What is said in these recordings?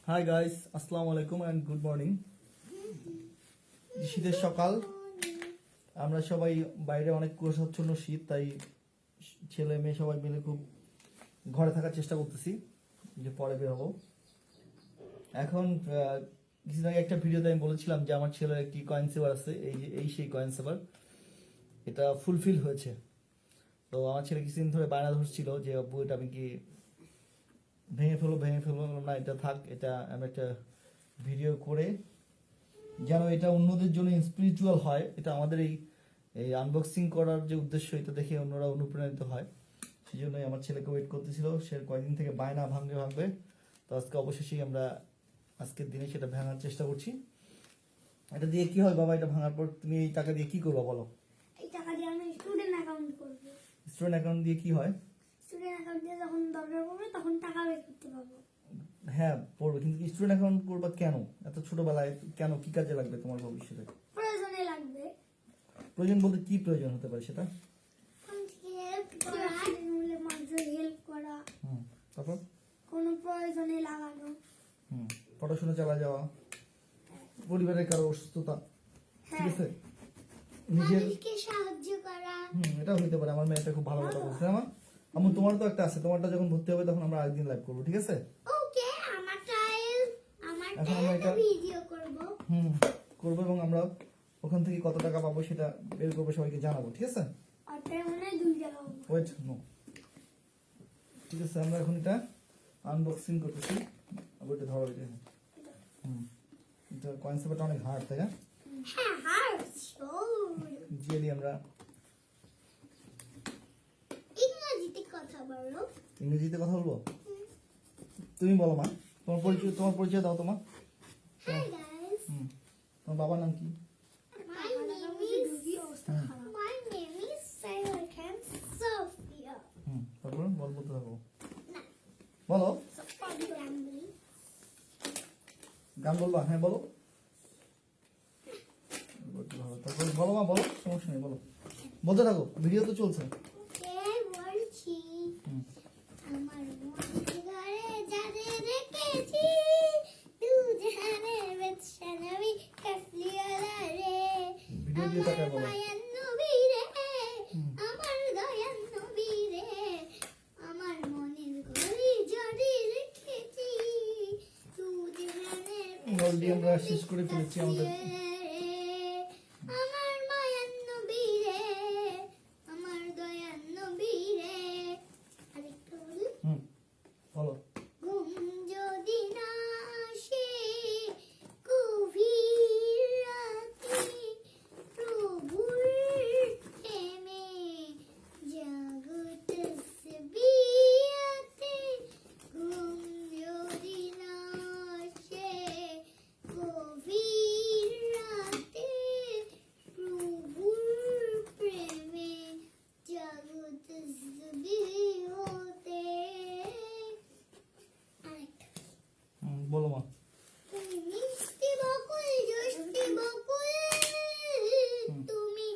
Hi guys, আসসালামু আলাইকুম and good morning. শীতের সকাল, আমরা সবাই বাইরে অনেক কুয়াশাচ্ছন্ন শীত, তাই ছেলে মেয়ে সবাই মিলে খুব ঘরে থাকার চেষ্টা করতেছি যে পরে বের হবো। এখন কিছুদিন আগে একটা ভিডিওতে আমি বলেছিলাম যে আমার ছেলের একটি কয়েন সেভার আছে, এই সেই কয়েন সেভার, এটা ফুলফিল হয়েছে। তো আমার ছেলে কিছুদিন ধরে বায়না ধরছিল যে আব্বু এটা আমি কি ভেঙে ফেলবো না, এটা থাক, এটা আমি একটা ভিডিও করে যেন এটা অন্যদের জন্য স্পিরিচুয়াল হয়। এটা আমাদের এই আনবক্সিং করার যে উদ্দেশ্য, এটা দেখে অন্যরা অনুপ্রাণিত হয়, সেই জন্যই আমার ছেলেকে ওয়েট করতেছিল। সে কয়েকদিন থেকে বায়না ভাঙবে। তো আজকে অবশেষেই আমরা আজকের দিনে সেটা ভাঙার চেষ্টা করছি। এটা দিয়ে কি হয় বাবা? এটা ভাঙার পর তুমি এই টাকা দিয়ে কি করবা বলো? এই টাকা দিয়ে আমি স্টুডেন্ট অ্যাকাউন্ট করব। স্টুডেন্ট অ্যাকাউন্ট দিয়ে কি হয়? স্টুডেন্ট অ্যাকাউন্ট দিয়ে যখন দরকার পড়বে তখন টাকা বের করতে পারবো। হ্যাঁ পড়বে, কিন্তু স্টুডেন্ট অ্যাকাউন্ট করবা কেন এত ছোটবেলায়? কেন, কি কাজে লাগবে তোমার ভবিষ্যতে? প্রয়োজনে লাগবে। প্রয়োজন বলতে কি প্রয়োজন হতে পারে সেটা? হেল্প করা, মূল্যে মানুষের হেল্প করা, তারপর কোনো প্রয়োজনে লাগানো, পড়াশোনা চালা যাওয়া, পরিবারের কারো অসুস্থতা, ঠিক আছে, নিজের মানুষকে সাহায্য করা। এটাও হইতে পারে। আমার মেয়েটা খুব ভালো কথা বলছে। আমার আমার তোমার তো একটা আছে, তোমারটা যখন ভর্তি হবে তখন আমরা আরেকদিন লাইভ করবো, ঠিক আছে? ওকে, এখন আমরা এটা ভিডিও করব। করবো এবং আমরা ওখান থেকে কত টাকা পাবো সেটা বের করবো, সবাইকে জানাবো, ঠিক আছে? আর তার মানে 2 টাকা পাবো। ওয়েট নো, ঠিক আছে। আমরা এখন এটা আনবক্সিং করতেছি। আবার এটা ধরো, এটা এটা কয়েন সেভারটা অনেক হার্ড, তাই না? হ্যাঁ, হার্ড জিএলি আমরা ইংরেজিতে কথা বলো। ইংরেজিতে কথা বলবো? তুমি বলো মা, তোমার পরিচয় দাও তোমার। হাই গাইস, তোমার বাবার নাম কি? my name is Sayaka Sophia. তারপর বলতে থাকো, বলো। গান বলবা? হ্যাঁ বলো। তারপর বলো মা, বলো, সমস্যা নেই, বলো, বলতে থাকো, ভিডিও তো চলছে। বলছি আমার মনের ঘরে যাদের রেখেছি, দুজহানের বেদশানবী কাফলিওয়ালা রে, ভিডিও দিয়ে টাকা বলো। মায়ান নবী রে, আমার দয়ান নবী রে, আমার মনের ঘরে যাদের রেখেছি, দুজহানের অলরেডি আমরা শেষ করে ফেলেছি আমাদের। আমার মায়ান নবী রে, আমার দয়ান নবী রে। আরেকটু বলি, বলো। ঘুম যদি না আসে গভীর রাতে, প্রভুর প্রেমে জাগো তসবিহাতে। ঘুম যদি না আসে গভীর রাতে, প্রভুর প্রেমে জাগো তসবিহাতে। আরেকটা, বলো মা। তুমি মিষ্টি বকুল জষ্টি বকুল, তুমি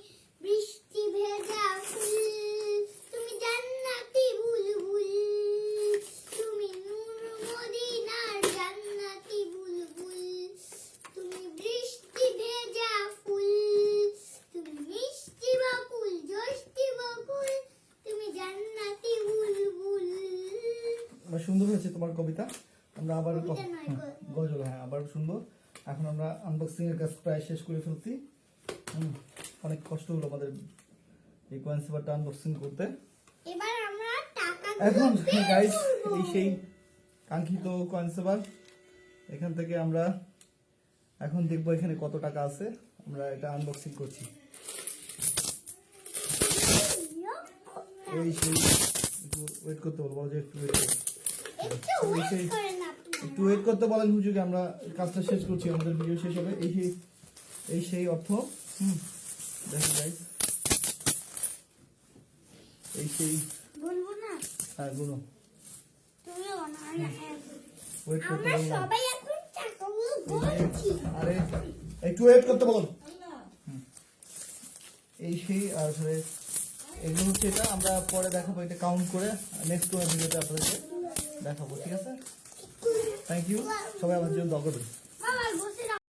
বৃষ্টি ভেজা ফুল, তুমি জান্নাতি বুলবুল, তুমি নূর মদিনার জান্নাতি বুলবুল, তুমি বৃষ্টি ভেজা ফুল, তুমি মিষ্টি বকুল জষ্টি বকুল, তুমি জান্নাতি বুলবুল। সুন্দর হয়েছে তোমার কবিতা। আমরা আবার কবিতা নয়, গজল, হ্যাঁ আবার শুনবো। এখন আমরা আনবক্সিং এর কাজ প্রায় শেষ করে ফেলছি। অনেক কষ্ট হলো আমাদের এই কয়েন সেভারটা আনবক্সিং করতে। এবার আমরা টাকা এখন গাইস, এই সেই কাঙ্ক্ষিত কয়েন সেভার, এখান থেকে আমরা এখন দেখবো এখানে কত টাকা আছে। আমরা এটা আনবক্সিং করছি। এই সেই একটু ওয়েট করতে বলবো, যে একটু ওয়েট করতে, একটু ওয়েট করতে বলেন হুজুরকে। আমরা কাজটা শেষ করছি, আমাদের ভিডিও শেষ হবে। এই সেই অর্থ। দেখো গাইস, এই সেই, বলবো না, হ্যাঁ গুলো তুমিও বানাও না। ওয়েট করতে আমরা বললাম। সবাই এখন টাকাগুলো বলছি। আরে একটু ওয়েট করতে বলুন। এই সেই, আর এগুলো হচ্ছে, এটা আমরা পরে দেখাবো, এটা কাউন্ট করে নেক্সট কোনো ভিডিওতে আপনাদেরকে দেখাবো, ঠিক আছে? থ্যাংক ইউ, সবাই আমার জন্য দোয়া করবেন।